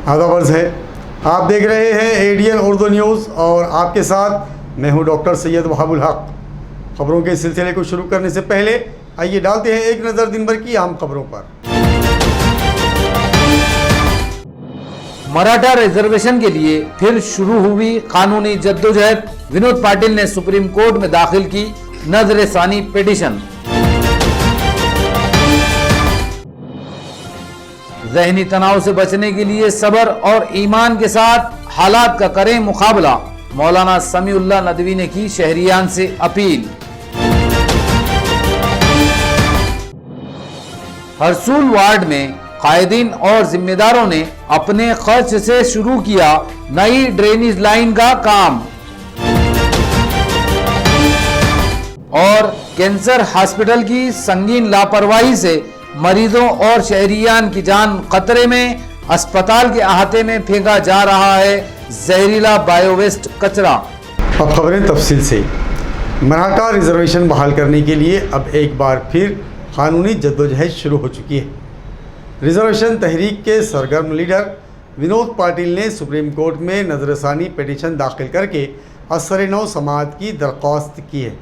आदाब अर्ज़ है, आप देख रहे हैं एडीएन उर्दू न्यूज़ और आपके साथ मैं हूं डॉक्टर सैयद वहाबुल हक। खबरों के सिलसिले को शुरू करने से पहले आइए डालते हैं एक नज़र दिन भर की अहम खबरों पर। मराठा रिजर्वेशन के लिए फिर शुरू हुई कानूनी जद्दोजहद। विनोद पाटिल ने सुप्रीम कोर्ट में दाखिल की नजरसानी पिटीशन। ज़हनी तनाव से बचने के लिए सब्र और ईमान के साथ हालात का करें मुकाबला। मौलाना समीउल्लाह नदवी ने की शहरियान से अपील। हरसूल वार्ड में कायदीन और जिम्मेदारों ने अपने खर्च से शुरू किया नई ड्रेनेज लाइन का काम। और कैंसर हॉस्पिटल की संगीन लापरवाही से मरीजों और शहरियान की जान खतरे में। अस्पताल के अहाते में फेंका जा रहा है जहरीला बायोवेस्ट कचरा। अब खबरें तफसील से। मराठा रिजर्वेशन बहाल करने के लिए अब एक बार फिर कानूनी जद्दोजहद शुरू हो चुकी है। रिजर्वेशन तहरीक के सरगर्म लीडर विनोद पाटिल ने सुप्रीम कोर्ट में नजरसानी पिटीशन दाखिल करके असर नौ समाअत की दरख्वास्त की है।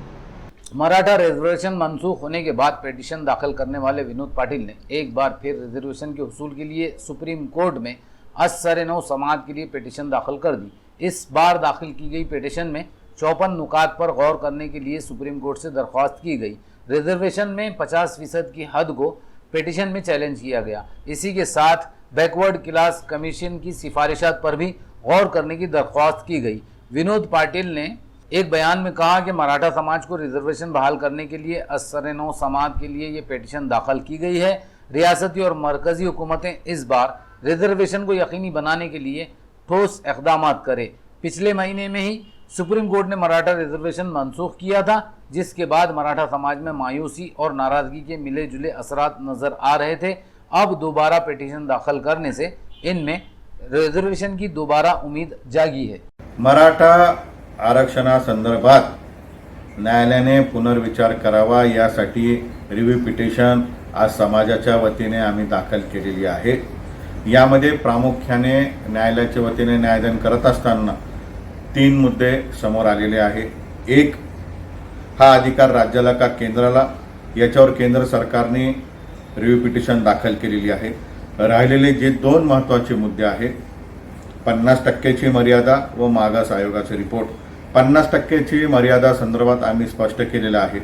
मराठा रिजर्वेशन मंसूख होने के बाद पिटीशन दाखिल करने वाले विनोद पाटिल ने एक बार फिर रिजर्वेशन के हुसूल के लिए सुप्रीम कोर्ट में असर नौ समाअत के लिए पिटीशन दाखिल कर दी। इस बार दाखिल की गई पिटीशन में 54 नुकात पर गौर करने के लिए सुप्रीम कोर्ट से दरख्वास्त की गई। रिजर्वेशन में 50% की हद को पिटीशन में चैलेंज किया गया। इसी के साथ बैकवर्ड क्लास कमीशन की सिफारिशात पर भी गौर करने की दरख्वास्त की गई। विनोद पाटिल ने एक बयान में कहा कि मराठा समाज को रिजर्वेशन बहाल करने के लिए असर नौ समाअत के लिए ये पिटीशन दाखिल की गई है। रियासती और मरकजी हुकूमतें इस बार रिजर्वेशन को यकीनी बनाने के लिए ठोस इक़दाम करें। पिछले महीने में ही सुप्रीम कोर्ट ने मराठा रिजर्वेशन मनसूख किया था, जिसके बाद मराठा समाज में मायूसी और नाराज़गी के मिले जुले असरात नज़र आ रहे थे। अब दोबारा पिटीशन दाखिल करने से इनमें रिजर्वेशन की दोबारा उम्मीद जागी है। मराठा आरक्षणासंदर्भात न्यायालयाने पुनर्विचार करावा यासाठी रिव्ह्यू पिटिशन आज समाजाच्या वतीने आम्ही दाखल केलेली आहे। यामध्ये प्रामुख्याने न्यायालयाच्या वतीने न्यायदान करत असताना 3 मुद्दे समोर आलेले आहे। एक, हा अधिकार राज्याला का केंद्राला, याच्यावर केंद्र सरकारने रिव्ह्यू पिटिशन दाखल केलेली आहे। राहिलेले जे 2 महत्त्वाचे मुद्दे आहेत, 50% मर्यादा व मागास आयोगाचे रिपोर्ट। 50% मर्यादा संदर्भात आम्ही स्पष्ट केलेलं आहे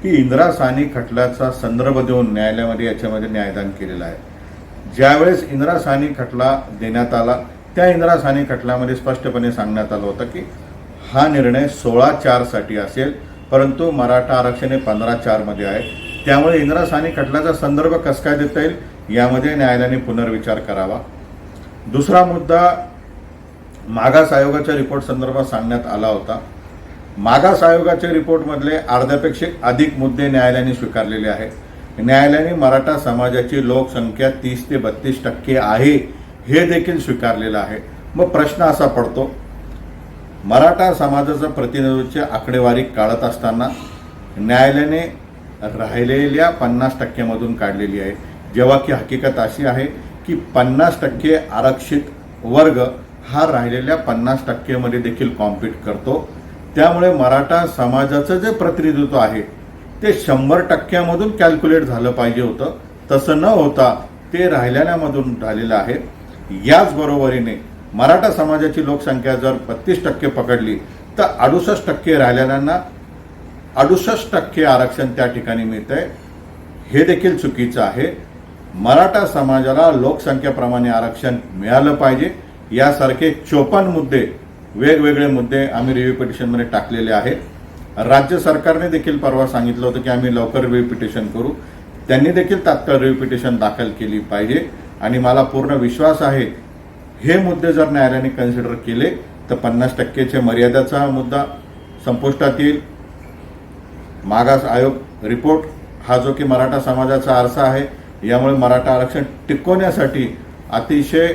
की इंदिरा साहनी खटल्याचा संदर्भ देऊन न्यायालयामध्ये याच्यामध्ये न्यायदान केलेलं आहे। ज्यावेळेस इंदिरा साहनी खटला देण्यात आला त्या इंदिरा साहनी खटल्यामध्ये स्पष्टपणे सांगण्यात आलं होतं की हा निर्णय 16/4 साठी असेल, परंतु मराठा आरक्षण हे 15/4 मध्ये आहे। त्यामुळे इंदिरा साहनी खटल्याचा संदर्भ कसा काय देता येईल यामध्ये न्यायालयाने पुनर्विचार करावा। दुसरा मुद्दा, मागास आयोगाच्या रिपोर्ट संदर्भात सांगण्यात आला होता। मागास आयोगाच्या रिपोर्टमधले अर्ध्यापेक्षा अधिक मुद्दे न्यायालयाने स्वीकारलेले आहे। न्यायालयाने मराठा समाजाची लोकसंख्या 30 ते 32% आहे हे देखील स्वीकारलेलं आहे। मग प्रश्न असा पडतो, मराठा समाजाचा प्रतिनिधित्वाची आकडेवारी काढत असताना न्यायालयाने राहिलेल्या 50% मधून काढलेली आहे, जेव्हा की हकीकत अशी आहे की 50% आरक्षित वर्ग हा राहिलेल्या 50% मध्ये देखील कॉम्पीट करतो। त्यामुळे मराठा समाजाचं जे प्रतिनिधित्व आहे ते 100% मधून कॅल्क्युलेट झालं पाहिजे होतं, तसं न होता ते राहिलेल्यामधून झालेलं आहे। याच बरोबरीने मराठा समाजाची लोकसंख्या जर 32% पकडली तर 68% राहिलेल्यांना 68% आरक्षण त्या ठिकाणी मिळतंय, हे देखील चुकीचं आहे। मराठा समाजाला लोकसंख्येप्रमाणे आरक्षण मिळालं पाहिजे यासारखे 54 मुद्दे, वेगवेगळे मुद्दे आम्ही रिव्ह्यू पिटिशनमध्ये टाकलेले आहेत। राज्य सरकारने देखील परवा सांगितलं होतं की आम्ही लवकर रिव्ह्यू पिटिशन करू, त्यांनी देखील तात्काळ रिव्ह्यू पिटिशन दाखल केली पाहिजे आणि मला पूर्ण विश्वास आहे हे मुद्दे जर न्यायालयाने कन्सिडर केले तर 50% मर्यादेचा मुद्दा संपुष्टात येईल। मागास आयोग रिपोर्ट हा जो की मराठा समाजाचा आरसा आहे, यामुळे मराठा आरक्षण टिकवण्यासाठी अतिशय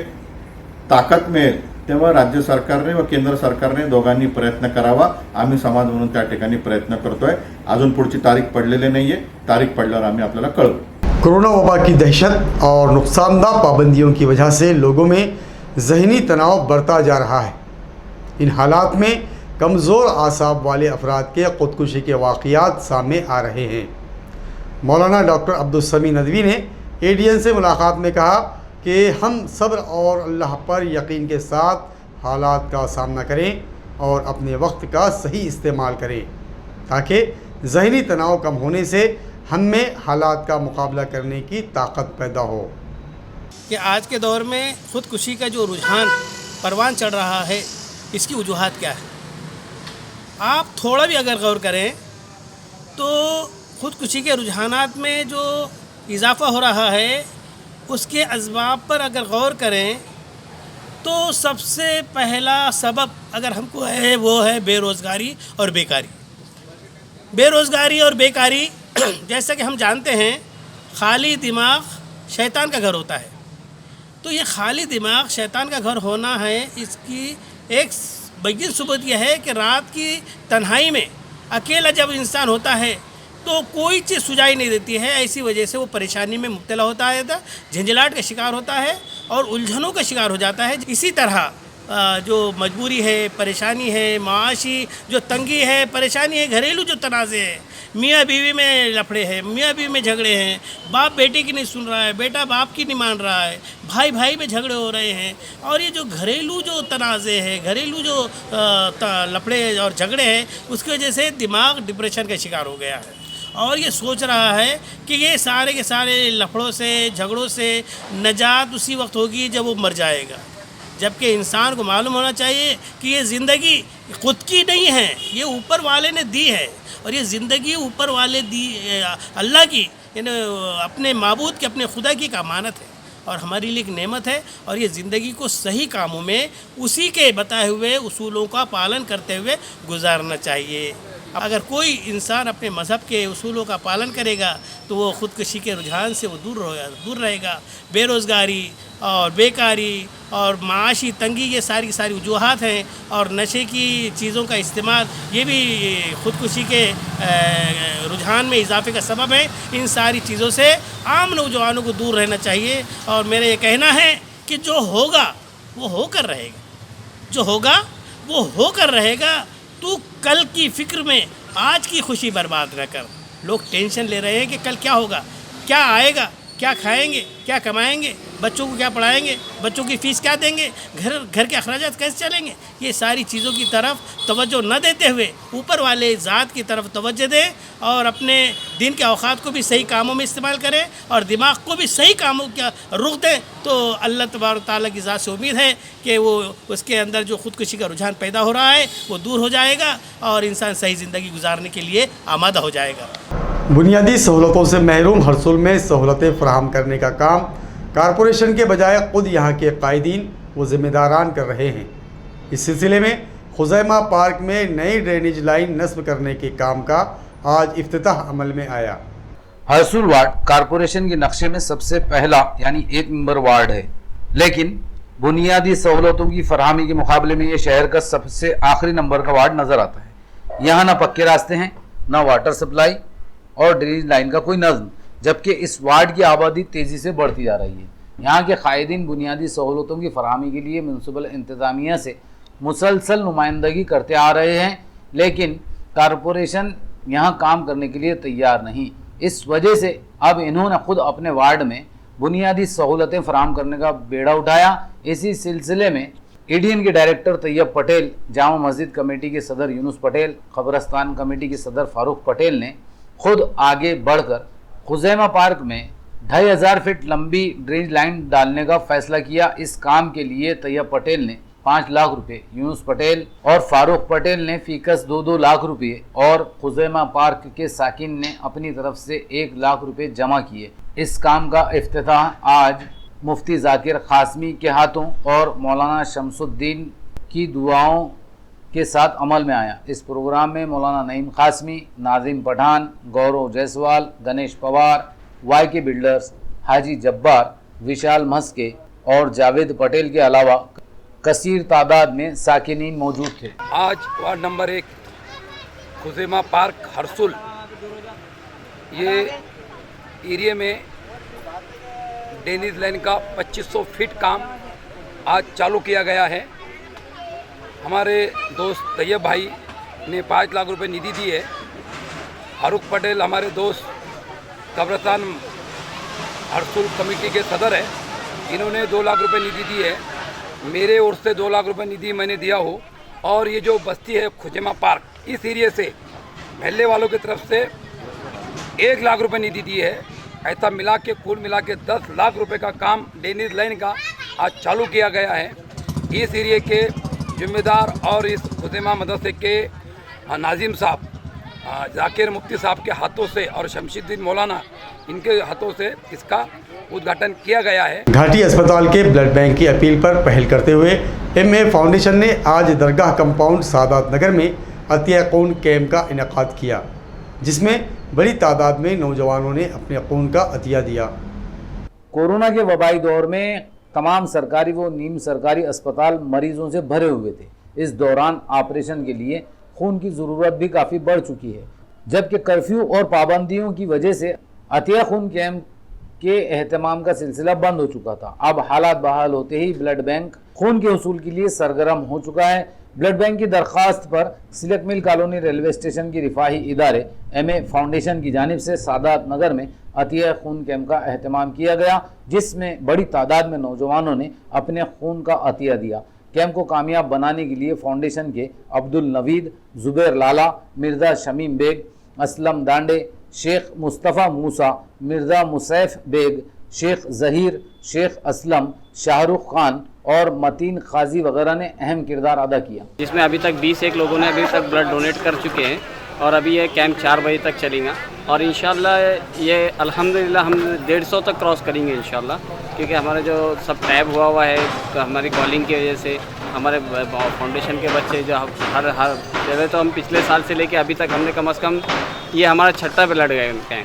ताकद मिळेल। तेव्हा राज्य सरकारने व केंद्र सरकारने दोघांनी प्रयत्न करावा। आम्ही समाज म्हणून त्या ठिकाणी प्रयत्न करतोय। अजून पुढची तारीख पडलेली नाहीये, तारीख पडल्यावर आम्ही आपल्याला कळवू। कोरोना वबा की दहशत और नुकसानदा पाबंदियों की वजह से लोगों में ज़हनी तनाव बढ़ता जा रहा है। इन हालात में कमज़ोर आसाब वाले अफराद के ख़ुदकुशी के वाक़यात सामने आ रहे हैं। मौलाना डॉक्टर अब्दुल समी नदवी ने ADN से मुलाकात में कहा कि हम सब्र और अल्लाह पर यकीन के साथ हालात का सामना करें और अपने वक्त का सही इस्तेमाल करें ताकि ज़हनी तनाव कम होने से हम में हालात का मुकाबला करने की ताकत पैदा हो। कि आज के दौर में ख़ुदकुशी का जो रुझान परवान चढ़ रहा है, इसकी वजूहात क्या है? आप थोड़ा भी अगर गौर करें तो ख़ुदकुशी के रुझानात में जो इजाफ़ा हो रहा है उसके असबाब पर अगर गौर करें तो सबसे पहला सबब अगर हमको है वो है बेरोज़गारी और बेकारी। बेरोज़गारी और बेकारी जैसा कि हम जानते हैं खाली दिमाग शैतान का घर होता है। तो ये खाली दिमाग शैतान का घर होना है, इसकी एक बगीन सबूत यह है कि रात की तन्हाई में अकेला जब इंसान होता है तो कोई चीज़ सुझाई नहीं देती है। ऐसी वजह से वो परेशानी में मुब्तला होता है, झंझलाहट का शिकार होता है और उलझनों का शिकार हो जाता है। इसी तरह जो मजबूरी है, परेशानी है, माशी जो तंगी है, परेशानी है, घरेलू जो तनाज़े हैं, मियाँ बीवी में लफड़े हैं, मियाँ बीवी में झगड़े हैं, बाप बेटे की नहीं सुन रहा है, बेटा बाप की नहीं मान रहा है, भाई भाई में झगड़े हो रहे हैं। और ये जो घरेलू जो तनाज़े हैं, घरेलू जो लफड़े और झगड़े हैं, उसकी वजह से दिमाग डिप्रेशन का शिकार हो गया है और ये सोच रहा है कि ये सारे के सारे लफड़ों से, झगड़ों से निजात उसी वक्त होगी जब वो मर जाएगा। जबकि इंसान को मालूम होना चाहिए कि ये ज़िंदगी खुद की नहीं है, ये ऊपर वाले ने दी है और ये ज़िंदगी ऊपर वाले दी अल्लाह की, यानी अपने माबूद की, अपने खुदा की अमानत है और हमारे लिए एक नेमत है। और ये ज़िंदगी को सही कामों में उसी के बताए हुए उसूलों का पालन करते हुए गुजारना चाहिए। अगर कोई इंसान अपने मज़हब के उसूलों का पालन करेगा तो वो ख़ुदकुशी के रुझान से वो दूर रहेगा। बेरोज़गारी और बेकारी और माशी तंगी ये सारी वजूहात हैं और नशे की चीज़ों का इस्तेमाल ये भी ख़ुदकुशी के रुझान में इजाफे का सबब है। इन सारी चीज़ों से आम नौजवानों को दूर रहना चाहिए और मेरा ये कहना है कि जो होगा वो होकर रहेगा, जो होगा वो होकर रहेगा। तू कल की फ़िक्र में आज की खुशी बर्बाद न कर। लोग टेंशन ले रहे हैं कि कल क्या होगा, क्या आएगा, क्या खाएंगे, क्या कमाएंगे, बच्चों को क्या पढ़ाएंगे, बच्चों की फ़ीस क्या देंगे, घर के अखराजात कैसे चलेंगे। ये सारी चीज़ों की तरफ तवज्जो न देते हुए ऊपर वाले ज़ात की तरफ तवज्जो दें और अपने दिन के औक़ात को भी सही कामों में इस्तेमाल करें और दिमाग को भी सही कामों का रुख दें। तो अल्लाह तबारक तआला की ज़ात से उम्मीद है कि वो उसके अंदर जो ख़ुदकुशी का रुझान पैदा हो रहा है वो दूर हो जाएगा और इंसान सही ज़िंदगी गुजारने के लिए आमादा हो जाएगा। बुनियादी सहूलतों से महरूम हरसुल में सहूलतें फराहम करने का काम कारपोरेशन के बजाय ख़ुद यहाँ के कायदीन व ज़िम्मेदारान कर रहे हैं। इस सिलसिले में खुज़ैमा पार्क में नई ड्रेनेज लाइन नस्ब करने के काम का आज इफ्तिताह अमल में आया। हरसुल वार्ड कारपोरेशन के नक्शे में सबसे पहला यानी 1 नंबर वार्ड है, लेकिन बुनियादी सहूलतों की फराहमी के मुकाबले में ये शहर का सबसे आखिरी नंबर का वार्ड नज़र आता है। यहाँ ना पक्के रास्ते हैं, ना वाटर सप्लाई और ड्रेनेज लाइन का कोई नज़्म, जबकि इस वार्ड की आबादी तेज़ी से बढ़ती जा रही है। यहाँ के कायदीन बुनियादी सहूलतों की फराहमी के लिए म्युनिसिपल इंतज़ामिया से मुसलसल नुमाइंदगी करते आ रहे हैं, लेकिन कारपोरेशन यहाँ काम करने के लिए तैयार नहीं। इस वजह से अब इन्होंने खुद अपने वार्ड में बुनियादी सहूलतें फराहम करने का बेड़ा उठाया। इसी सिलसिले में ADN के डायरेक्टर तैयब पटेल, जामा मस्जिद कमेटी के सदर यूनुस पटेल, कब्रस्तान कमेटी के सदर फारूक पटेल ने खुद आगे बढ़कर खुज़ैमा पार्क में 2500 फीट लंबी ड्रेनेज लाइन डालने का फैसला किया। इस काम के लिए तैयब पटेल ने 5 लाख रुपए, यूनुस पटेल और फारूक पटेल ने फीकस 2-2 लाख रुपए और खुज़ैमा पार्क के साकिन ने अपनी तरफ से 1 लाख रुपए जमा किए। इस काम का इफ्तिताह आज मुफ्ती जाकिर कासमी के हाथों और मौलाना शमसुद्दीन की दुआओं के साथ अमल में आया। इस प्रोग्राम में मौलाना नईम कासमी, नाजिम पठान, गौरव जायसवाल, गणेश पवार, YK बिल्डर्स, हाजी जब्बार, विशाल मस्के और जावेद पटेल के अलावा कसीर तादाद में साकिनीन मौजूद थे। आज वार्ड नंबर 1 खुज़ैमा पार्क हरसुल ये एरिया में ड्रेनेज लाइन का 2500 फीट काम आज चालू किया गया है। हमारे दोस्त तैयब भाई ने 5 लाख रुपए निधि दी है। फारूक पटेल हमारे दोस्त कब्रस्तान हरसुल कमेटी के सदर है, इन्होंने 2 लाख रुपए निधि दी है। मेरे ओर से 2 लाख रुपए निधि मैंने दिया हो। और ये जो बस्ती है खुजेमा पार्क, इस एरिए से महल्ले वालों की तरफ से 1 लाख रुपए निधि दी है। ऐसा मिला के कुल मिला के 10 लाख रुपए का काम ड्रेनेज लाइन का आज चालू किया गया है। इस एरिए के जिम्मेदार और इस खुजेमा मदरसे के नाजिम साहब, जाकिर मुफ्ती साहब के हाथों से और शमशुद्दीन मौलाना इनके हाथों से इसका उद्घाटन किया गया है। घाटी अस्पताल के ब्लड बैंक की अपील पर पहल करते हुए MA फाउंडेशन ने आज दरगाह कंपाउंड सादात नगर में अतिया खून कैंप का इनेकाद किया, जिसमें बड़ी तादाद में नौजवानों ने अपने खून का अतिया दिया। कोरोना के वबाई दौर में तमाम सरकारी व नीम सरकारी अस्पताल मरीजों से भरे हुए थे। इस दौरान ऑपरेशन के लिए खून की ज़रूरत भी काफ़ी बढ़ चुकी है, जबकि कर्फ्यू और पाबंदियों की वजह से अतिया खून कैंप के एहतमाम का सिलसिला बंद हो चुका था। अब हालात बहाल होते ही ब्लड बैंक खून के उसूल के लिए सरगर्म हो चुका है। ब्लड बैंक की दरख्वास्त पर सिलक मिल कॉलोनी रेलवे स्टेशन की रिफाही इदारे MA फाउंडेशन की जानिब से सादात नगर में अतिया खून कैंप का एहतमाम किया गया, जिसमें बड़ी तादाद में नौजवानों ने अपने खून का अतिया दिया। कैंप को कामयाब बनाने के लिए फाउंडेशन के अब्दुल नवीद, जुबैर लाला, मिर्ज़ा शमीम बेग, असलम दांडे, शेख मुस्तफ़ा मूसा, मिर्ज़ा मुसैफ बेग, शेख ज़हीर, शेख असलम, शाहरुख खान और मतीन खाजी वगैरह ने अहम किरदार अदा किया, जिसमें अभी तक 21 लोगों ने अभी तक ब्लड डोनेट कर चुके हैं और अभी ये कैंप 4 बजे तक चलेगा और इंशाल्लाह ये अल्हम्दुलिल्लाह हम 150 तक क्रॉस करेंगे इंशाल्लाह, क्योंकि हमारा जो सब टैब हुआ है हमारी कॉलिंग की वजह से हमारे फाउंडेशन के बच्चे जो हर पहले तो हम पिछले साल से लेके अभी तक हमने कम से कम ये हमारा 6ठा ब्लड कैंप है।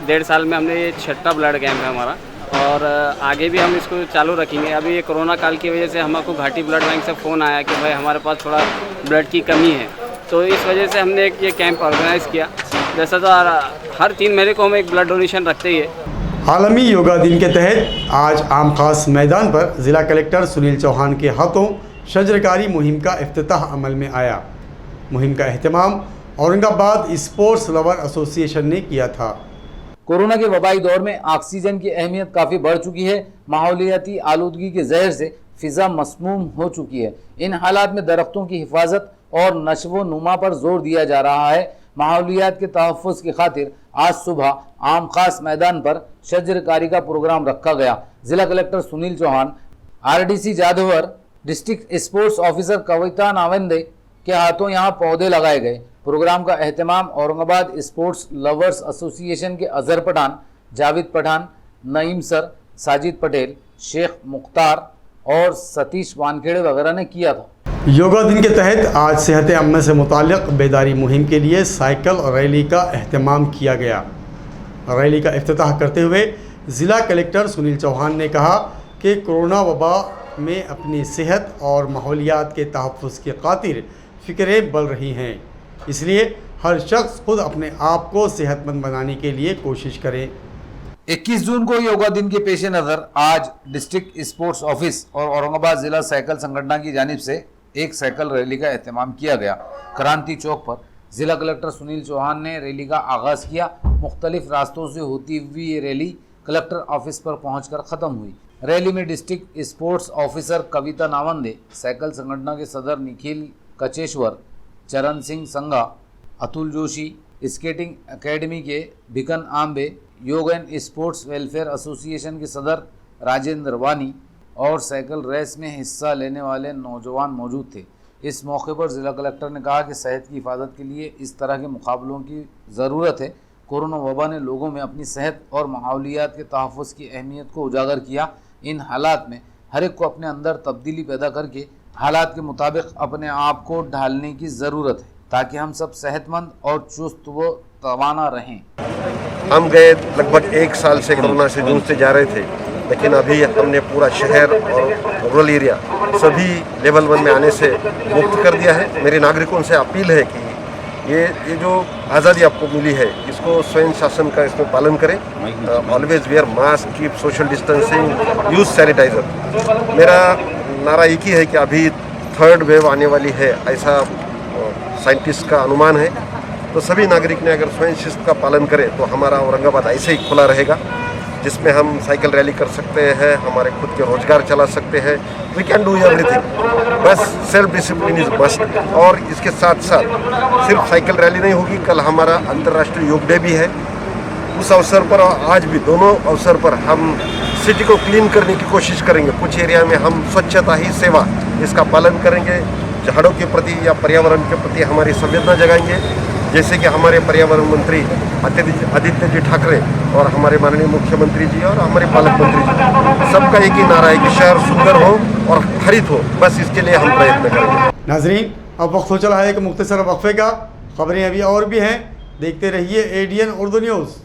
1.5 साल में हमने ये 6ठा ब्लड कैंप है हमारा और आगे भी हम इसको चालू रखेंगे। अभी ये कोरोना काल की वजह से हमको घाटी ब्लड बैंक से फ़ोन आया कि भाई हमारे पास थोड़ा ब्लड की कमी है, तो इस वजह से हमने ये कैंप ऑर्गेनाइज़ किया। जैसा तो हर 3 महीने को हम एक ब्लड डोनेशन रखते ही है। आलमी योगा दिन के तहत आज आम खास मैदान पर ज़िला कलेक्टर सुनील चौहान के हाथों शजरकारी मुहिम का इफ्तिताह अमल में आया। मुहिम का एहतमाम औरंगाबाद स्पोर्ट्स लवर एसोसिएशन ने किया था। कोरोना के वबाई दौर में ऑक्सीजन की अहमियत काफ़ी बढ़ चुकी है। माहौलियाती आलूदगी के जहर से फ़िज़ा मसमूम हो चुकी है। इन हालात में दरख्तों की हिफाजत और नशो नुमा पर जोर दिया जा रहा है। माहौलियात के तहफ़्फ़ुज़ की खातिर आज सुबह आम खास मैदान पर शजरकारी का प्रोग्राम रखा गया। ज़िला collector Sunil Chauhan, RDC Jadhavar, district sports officer Kavita Navande के हाथों यहाँ पौधे लगाए गए। प्रोग्राम का एहतमाम औरंगाबाद स्पोर्ट्स लवर्स एसोसिएशन के अजहर पठान, जावेद पठान, नईम सर, साजिद पटेल, शेख मुख्तार और सतीश वानखेड़े वगैरह ने किया था। योगा दिन के तहत आज सेहत अम्मा से मुताल्लिक़ बेदारी मुहिम के लिए साइकिल रैली का एहतमाम किया गया। रैली का इफ्तिताह करते हुए ज़िला कलेक्टर सुनील चौहान ने कहा कि कोरोना वबा में अपनी सेहत और माहौलियात के तहफ़्फ़ुज़ की खातिर फ़िक्रें बढ़ रही हैं, इसलिए हर शख्स खुद अपने आप को सेहतमंद बनाने के लिए कोशिश करें। 21 जून को योगा दिन के पेश नज़र आज डिस्ट्रिक्ट स्पोर्ट्स ऑफिस और औरंगाबाद ज़िला साइकिल संगठन की जानिब से एक साइकिल रैली का एहतमाम किया गया। क्रांति चौक पर ज़िला कलेक्टर सुनील चौहान ने रैली का आगाज़ किया। मुख्तलिफ रास्तों से होती हुई ये रैली कलेक्टर ऑफिस पर पहुंचकर ख़त्म हुई। रैली में district sports officer Kavita Navande, cycle संगठन के सदर निखिल कचेश्वर, चरण सिंह संघा, अतुल जोशी, स्केटिंग एकेडमी के भिकन आम्बे, योग एंड स्पोर्ट्स वेलफेयर एसोसिएशन के सदर राजेंद्र वानी और साइकिल रेस में हिस्सा लेने वाले नौजवान मौजूद थे। इस मौके पर ज़िला कलेक्टर ने कहा कि सेहत की हिफाजत के लिए इस तरह के मुकाबलों की ज़रूरत है। कोरोना वबा ने लोगों में अपनी सेहत और माहौलियात के तहफ़्फ़ुज़ की अहमियत को उजागर किया। इन हालात में हर एक को अपने अंदर तब्दीली पैदा करके हालात के मुताबिक अपने आप को ढालने की ज़रूरत है, ताकि हम सब सेहतमंद और चुस्त व तवाना रहें। हम गए लगभग 1 साल से कोरोना से जूझते जा रहे थे, लेकिन अभी हमने पूरा शहर और रूरल एरिया सभी लेवल 1 में आने से मुक्त कर दिया है। मेरे नागरिकों से अपील है कि ये जो आज़ादी आपको मिली है इसको स्वयं शासन का इसमें पालन करें। Always wear mask, keep social distancing, use sanitiser. मेरा नारा एक ही है कि अभी थर्ड वेव आने वाली है, ऐसा साइंटिस्ट का अनुमान है। तो सभी नागरिक ने अगर स्वयं शिस्त का पालन करें तो हमारा औरंगाबाद ऐसे ही खुला रहेगा, जिसमें हम साइकिल रैली कर सकते हैं, हमारे खुद के रोजगार चला सकते हैं। वी कैन डू एवरीथिंग, बस सेल्फ डिसिप्लिन इज मस्ट। और इसके साथ साथ सिर्फ साइकिल रैली नहीं होगी, कल हमारा अंतर्राष्ट्रीय योग डे भी है। उस अवसर पर और आज भी दोनों अवसर पर हम सिटी को क्लीन करने की कोशिश करेंगे। कुछ एरिया में हम स्वच्छता ही सेवा इसका पालन करेंगे, झाड़ों के प्रति या पर्यावरण के प्रति हमारी संवेदना जगाएंगे, जैसे कि हमारे पर्यावरण मंत्री आदित्य जी ठाकरे और हमारे माननीय मुख्यमंत्री जी और हमारे पालक मंत्री जी, सबका एक ही नारा है कि शहर सुंदर हो और हरित हो। बस इसके लिए हम प्रयत्न करेंगे। नाजरीन, अब वक्त हो चला है एक मुख्तसर वक्फे का। खबरें अभी और भी हैं, देखते रहिए एडीएन उर्दू न्यूज़।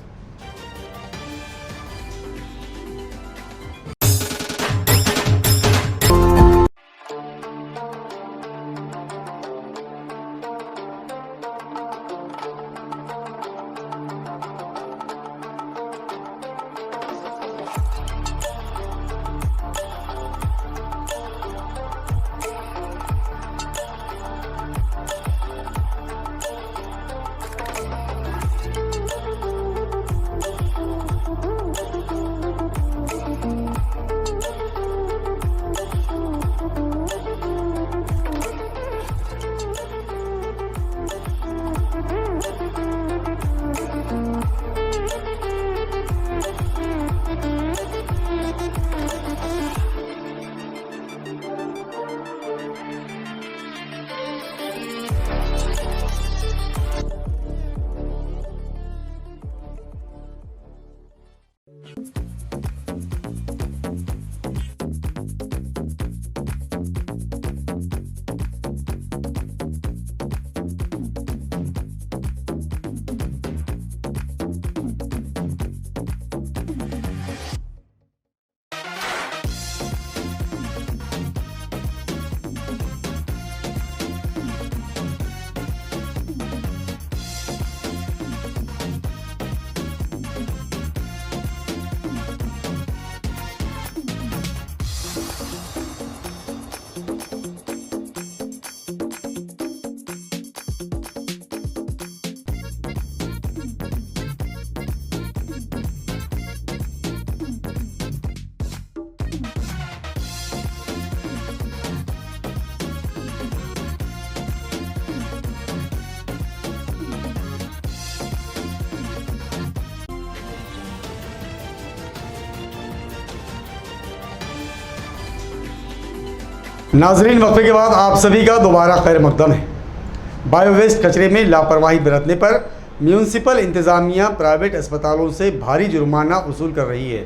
नाजरीन, वक्फे के बाद आप सभी का दोबारा खैर मकदम है। बायो वेस्ट कचरे में लापरवाही बरतने पर म्यूनसिपल इंतज़ामिया प्राइवेट अस्पतालों से भारी जुर्माना वसूल कर रही है,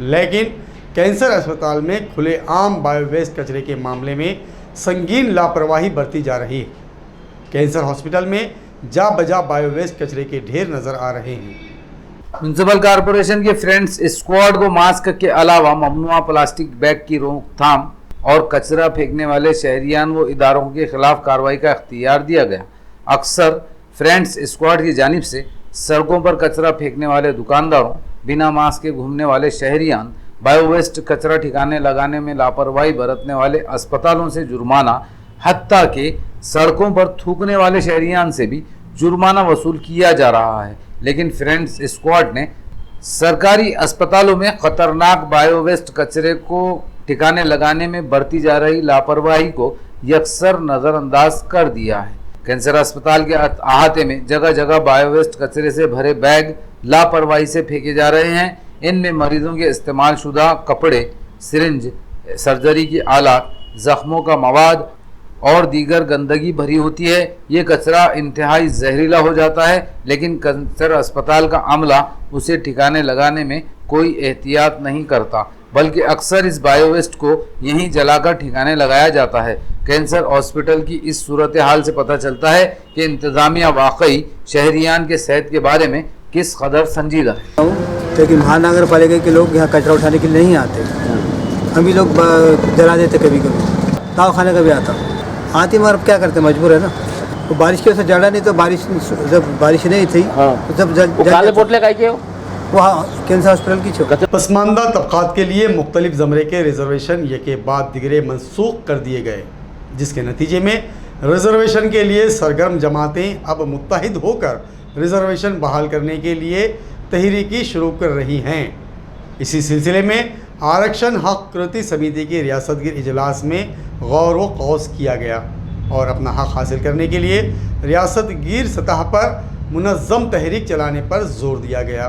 लेकिन कैंसर अस्पताल में खुले आम बायो वेस्ट कचरे के मामले में संगीन लापरवाही बरती जा रही है। कैंसर हॉस्पिटल में जा बजा बायो वेस्ट कचरे के ढेर नज़र आ रहे हैं। म्यूनसिपल कॉरपोरेशन के फ्रेंड्स स्क्वाड को मास्क के अलावा ममनुआ प्लास्टिक बैग की रोकथाम और कचरा फेंकने वाले शहरियान व इदारों के खिलाफ कार्रवाई का इख्तियार दिया गया। अक्सर फ्रेंड्स स्क्वाड की जानिब से सड़कों पर कचरा फेंकने वाले दुकानदारों, बिना मास्क के घूमने वाले शहरियान, बायो वेस्ट कचरा ठिकाने लगाने में लापरवाही बरतने वाले अस्पतालों से जुर्माना, हत्ता के सड़कों पर थूकने वाले शहरियान से भी जुर्माना वसूल किया जा रहा है। लेकिन फ्रेंड्स स्क्वाड ने सरकारी अस्पतालों में खतरनाक बायो वेस्ट कचरे को ठिकाने लगाने में बरती जा रही लापरवाही को यकसर नज़रअंदाज कर दिया है। कैंसर अस्पताल के अहाते में जगह जगह बायो वेस्ट कचरे से भरे बैग लापरवाही से फेंके जा रहे हैं। इनमें मरीजों के इस्तेमाल शुदा कपड़े, सिरिंज, सर्जरी की आलात, जख्मों का मवाद और दीगर गंदगी भरी होती है। ये कचरा इंतहाई जहरीला हो जाता है, लेकिन कैंसर अस्पताल का अमला उसे ठिकाने लगाने में कोई एहतियात नहीं करता, बल्कि अक्सर इस बायो वेस्ट को यहीं जलाकर ठिकाने लगाया जाता है। कैंसर हॉस्पिटल की इस सूरत हाल से पता चलता है कि इंतज़ामिया वाकई शहरियान के सेहत के बारे में किस कदर संजीदा है। लेकिन महानगर पालिका के लोग यहाँ कचरा उठाने के लिए नहीं आते। हम भी लोग जला देते, कभी कभी ताव खाने का भी आता आती, मगर क्या करते, मजबूर है ना। वो बारिश की वजह से जड़ा नहीं, तो जब बारिश नहीं थी तो जब काले पोटले का के हो वहाँ कैंसर हॉस्पिटल की छो। पसमानदा तबकात के लिए मुख्तलिफ ज़मरे के रिजर्वेशन यके बाद दिगरे मनसूख कर दिए गए, जिसके नतीजे में रिजर्वेशन के लिए सरगर्म जमातें अब मुत्तहिद होकर रिजर्वेशन बहाल करने के लिए तहरीकी शुरू कर रही हैं। इसी सिलसिले में आरक्षण हक कृति समिति की रियासतगीर इजलास में गौर व कौस किया गया और अपना हक हासिल करने के लिए रियासतगीर सतह पर मुनज़्ज़म तहरीक चलाने पर जोर दिया गया।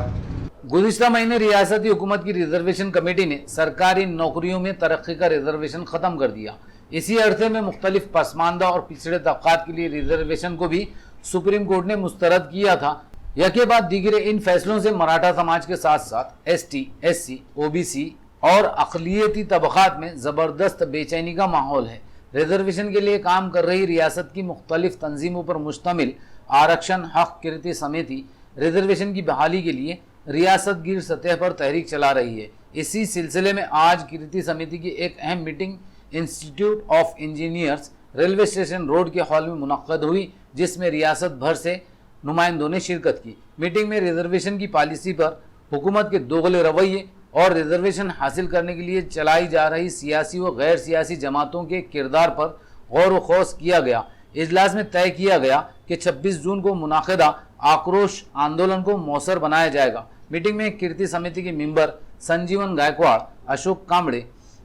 गुज़िश्ता महीने रियासती हुकूमत की रिजर्वेशन कमेटी ने सरकारी नौकरियों में तरक्की का रिजर्वेशन ख़त्म कर दिया। इसी अरसे में मुख्तलिफ पसमानदा और पिछड़े तबकात के लिए रिजर्वेशन को भी सुप्रीम कोर्ट ने मुस्तरद किया था। यके बाद दीगरे इन फैसलों से मराठा समाज के साथ साथ ST, SC, OBC और अक़लियती तबकात में ज़बरदस्त बेचैनी का माहौल है। रिजर्वेशन के लिए काम कर रही रियासत की मुख्तलिफ तंजीमों पर मुश्तमिल आरक्षण हक कृति समिति रिजर्वेशन की बहाली के लिए रियासतगीर सतह पर तहरीक चला रही है। इसी सिलसिले में आज कृति समिति की एक अहम meeting institute of engineers railway station road के हॉल में मुनक्कद हुई, जिसमें रियासत भर से नुमाइंदों ने शिरकत की। मीटिंग में रिजर्वेशन की पॉलिसी पर हुकूमत के दोगले रवैये और रिजर्वेशन हासिल करने के लिए चलाई जा रही सियासी व गैर सियासी जमातों के किरदार पर गौर व खौस किया गया। इजलास में तय किया गया कि 26 जून को मुनाकिदा आक्रोश आंदोलन को मौसर बनाया जाएगा। मीटिंग में कीर्ति समिति के मेंबर संजीवन गायकवाड़, अशोक कामड़े,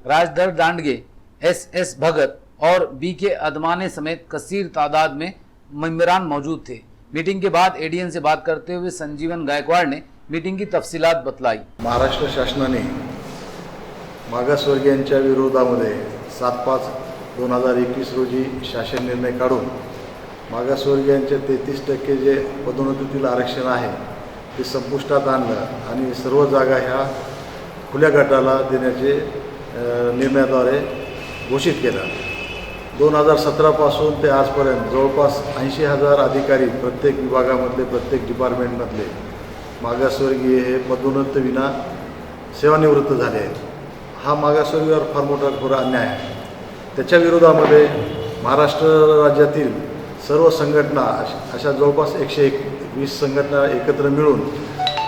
राजधर दांडगे, SS भगत और BK अदमाने समेत कसीर तादाद में मेंबरान मौजूद थे। मीटिंग के बाद ADN से बात करते हुए संजीवन गायकवाड़ ने मीटिंग की तफसीलात बतलाई। महाराष्ट्र शासनाने मागासवर्गीयांच्या विरोधामध्ये 7/5/2021 रोजी शासन निर्णय काढून मागासवर्गीयांचे 33% जे पदोन्नतीतील आरक्षण आहे ते संपुष्टात आणलं आणि सर्व जागा ह्या खुल्या गटाला देण्याचे निर्णयाद्वारे घोषित केलं। 2017 पासून ते आजपर्यंत जवळपास 80,000 अधिकारी प्रत्येक विभागामधले प्रत्येक डिपार्टमेंटमधले मागासवर्गीय हे पदोन्नती विना सेवानिवृत्त झाले आहेत। हा मागासवर्गीयावर फार मोठा घोर अन्याय आहे। त्याच्या विरोधामध्ये महाराष्ट्र राज्यातील सर्व संघटना अशा जवळपास 121 संघटना एकत्र मिळून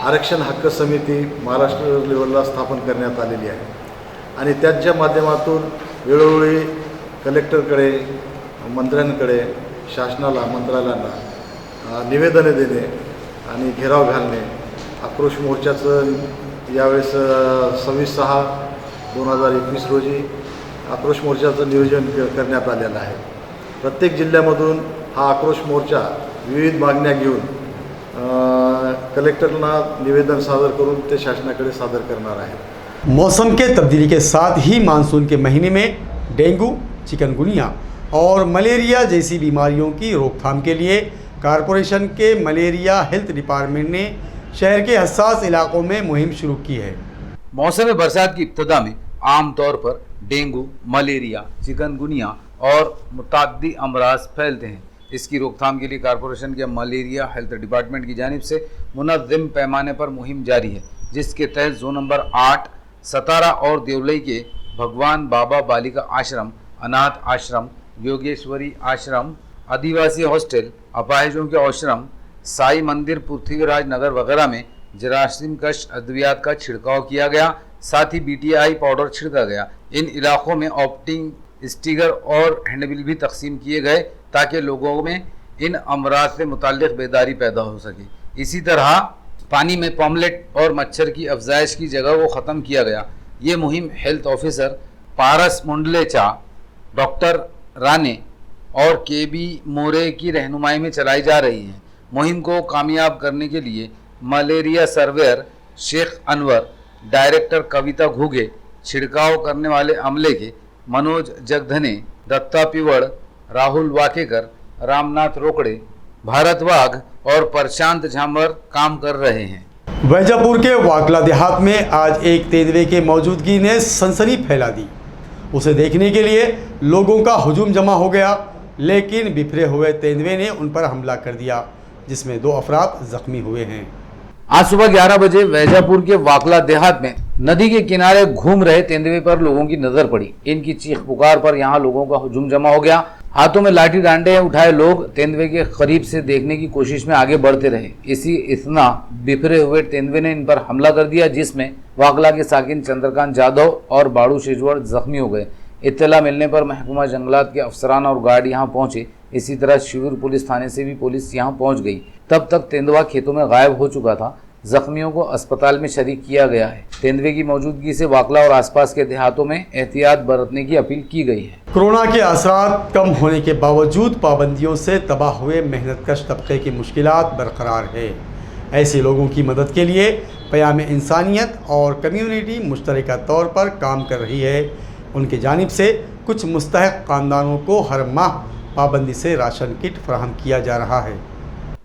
आरक्षण हक्क समिती महाराष्ट्र लेवलला स्थापन करण्यात आलेली आहे आणि त्याच्या माध्यमातून वेळोवेळी कलेक्टरकडे, मंत्र्यांकडे, शासनाला, मंत्रालयांना निवेदने देणे आणि घेराव घालणे, आक्रोश मोर्चाचं यावेळेस 26/6/2021 रोजी आक्रोश मोर्चाचं नियोजन करण्यात आलेलं आहे। प्रत्येक जिल्ह्यामधून हा आक्रोश मोर्चा विविध मागण्या घेऊन कलेक्टरना निवेदन सादर करून ते शासनाकडे सादर करणार आहे। मौसम के तब्दीली के साथ ही मानसून के महीने में डेंगू, चिकनगुनिया और मलेरिया जैसी बीमारियों की रोकथाम के लिए कॉरपोरेशन के मलेरिया हेल्थ डिपार्टमेंट ने शहर के हसास इलाकों में मुहिम शुरू की है। मौसम बरसात की इब्तिदा में आम तौर पर डेंगू, मलेरिया, चिकनगुनिया और मुताद्दी अमराज फैलते हैं। इसकी रोकथाम के लिए कॉरपोरेशन के मलेरिया हेल्थ डिपार्टमेंट की जानिब से मुनज़्ज़म पैमाने पर मुहिम जारी है, जिसके तहत जोन नंबर 8, सतारा और देवलई के भगवान बाबा बालिका आश्रम, अनाथ आश्रम, योगेश्वरी आश्रम, आदिवासी हॉस्टल, अपाहिजों के आश्रम, साई मंदिर, पृथ्वीराज नगर वगैरह में जरासीम कश अद्वियात का छिड़काव किया गया। साथ ही BTI पाउडर छिड़का गया। इन इलाकों में ऑप्टिंग स्टिकर और हैंडबिल भी तकसीम किए गए ताकि लोगों में इन अमराज से मुताल्लिक़ बेदारी पैदा हो सके। इसी तरह पानी में पॉमलेट और मच्छर की अफजाइश की जगह को ख़त्म किया गया। ये मुहिम हेल्थ ऑफिसर पारस मुंडलेचा, डॉक्टर राने और KB मोरे की रहनुमाई में चलाई जा रही है। मुहिम को कामयाब करने के लिए malaria surveyor Shaikh Anwar, director Kavita Ghuge, छिड़काव करने वाले अमले के मनोज जगधने, दत्ता पिवड़, राहुल वाकेकर, रामनाथ रोकड़े, भारत वाघ और प्रशांत झामर काम कर रहे हैं। वैजापुर के वाकला देहात में आज एक तेंदुए के मौजूदगी ने सनसनी फैला दी। उसे देखने के लिए लोगों का हुजूम जमा हो गया, लेकिन बिखरे हुए तेंदुए ने उन पर हमला कर दिया, जिसमें 2 अफराद जख्मी हुए हैं। आज सुबह 11 बजे वैजापुर के वाकला देहात में नदी के किनारे घूम रहे तेंदुए पर लोगों की नजर पड़ी। इनकी चीख पुकार पर यहाँ लोगों का हुजूम जमा हो गया। हाथों में लाठी डंडे उठाए लोग तेंदुए के करीब से देखने की कोशिश में आगे बढ़ते रहे। इतना बिखरे हुए तेंदुए ने इन पर हमला कर दिया, जिसमें वाकला के साकिन चंद्रकांत जाधव और बाड़ू शेजवर जख्मी हो गए। इत्तला मिलने पर महकमा जंगलात के अफसरान और गार्ड यहां पहुंचे। इसी तरह शिविर पुलिस थाने से भी पुलिस यहां पहुंच गई। तब तक तेंदुआ खेतों में गायब हो चुका था। जख्मियों को अस्पताल में शरीक किया गया है। तेंदुए की मौजूदगी से वाकला और आसपास के देहातों में एहतियात बरतने की अपील की गई है। कोरोना के असरात कम होने के बावजूद पाबंदियों से तबाह हुए मेहनतकश तबके की मुश्किलात बरकरार है। ऐसे लोगों की मदद के लिए क़याम इंसानियत और कम्युनिटी मुश्तरका तौर पर काम कर रही है। उनकी जानिब से कुछ मुस्तहक़ ख़ानदानों को हर माह पाबंदी से राशन किट फराहम किया जा रहा है।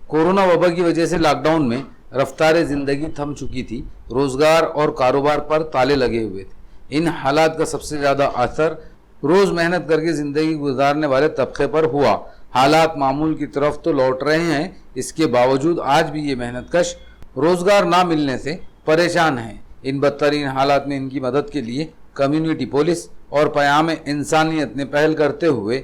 कोरोना वबा की वजह से लॉकडाउन में रफ्तार ज़िंदगी थम चुकी थी। रोज़गार और कारोबार पर ताले लगे हुए थे। इन हालात का सबसे ज़्यादा असर रोज़ मेहनत करके ज़िंदगी गुजारने वाले तबके पर हुआ। हालात मामूल की तरफ तो लौट रहे हैं, इसके बावजूद आज भी ये मेहनतकश रोज़गार ना मिलने से परेशान हैं। इन बदतरीन हालात में इनकी मदद के लिए कम्युनिटी पुलिस और क़याम इंसानियत ने पहल करते हुए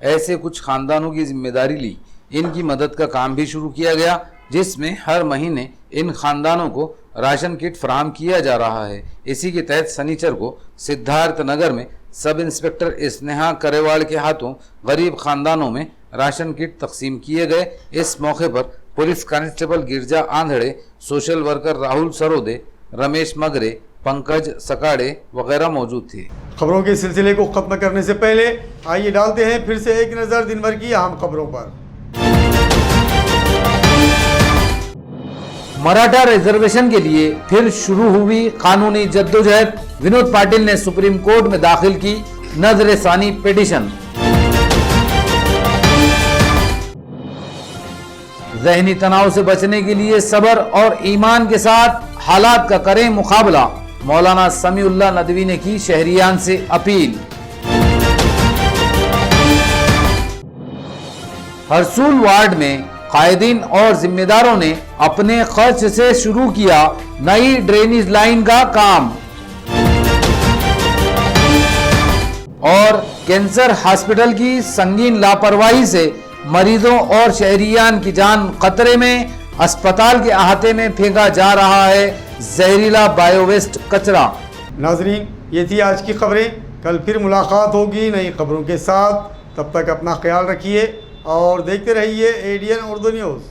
ऐसे कुछ ख़ानदानों की जिम्मेदारी ली। इनकी मदद का काम भी शुरू किया गया, जिसमें हर महीने इन ख़ानदानों को राशन किट फराहम किया जा रहा है। इसी के तहत शनिचर को सिद्धार्थ नगर में सब इंस्पेक्टर स्नेहा करेवाल के हाथों गरीब ख़ानदानों में राशन किट तकसीम किए गए। इस मौके पर पुलिस कांस्टेबल गिरजा आंधड़े, सोशल वर्कर राहुल सरोदे, रमेश मगरे, पंकज सकाड़े वगैरह मौजूद थे। खबरों के सिलसिले को ख़त्म करने से पहले आइए डालते हैं फिर से एक नज़र दिन भर की अहम खबरों पर। मराठा रिजर्वेशन के लिए फिर शुरू हुई कानूनी जद्दोजहद। विनोद पाटिल ने सुप्रीम कोर्ट में दाखिल की नजरसानी पिटीशन। ज़हनी तनाव से बचने के लिए सब्र और ईमान के साथ हालात का करें मुकाबला। मौलाना समीउल्लाह नदवी ने की शहरियान से अपील। हरसूल वार्ड में कायदीन और जिम्मेदारों ने अपने खर्च से शुरू किया नई ड्रेनेज लाइन का काम। और कैंसर हॉस्पिटल की संगीन लापरवाही से मरीजों और शहरियान की जान खतरे में। अस्पताल के अहाते में फेंका जा रहा है जहरीला बायोवेस्ट कचरा। नाजरीन, ये थी आज की खबरें। कल फिर मुलाकात होगी नई खबरों के साथ। तब तक अपना ख्याल रखिए और देखते रहिए ADN उर्दू न्यूज़।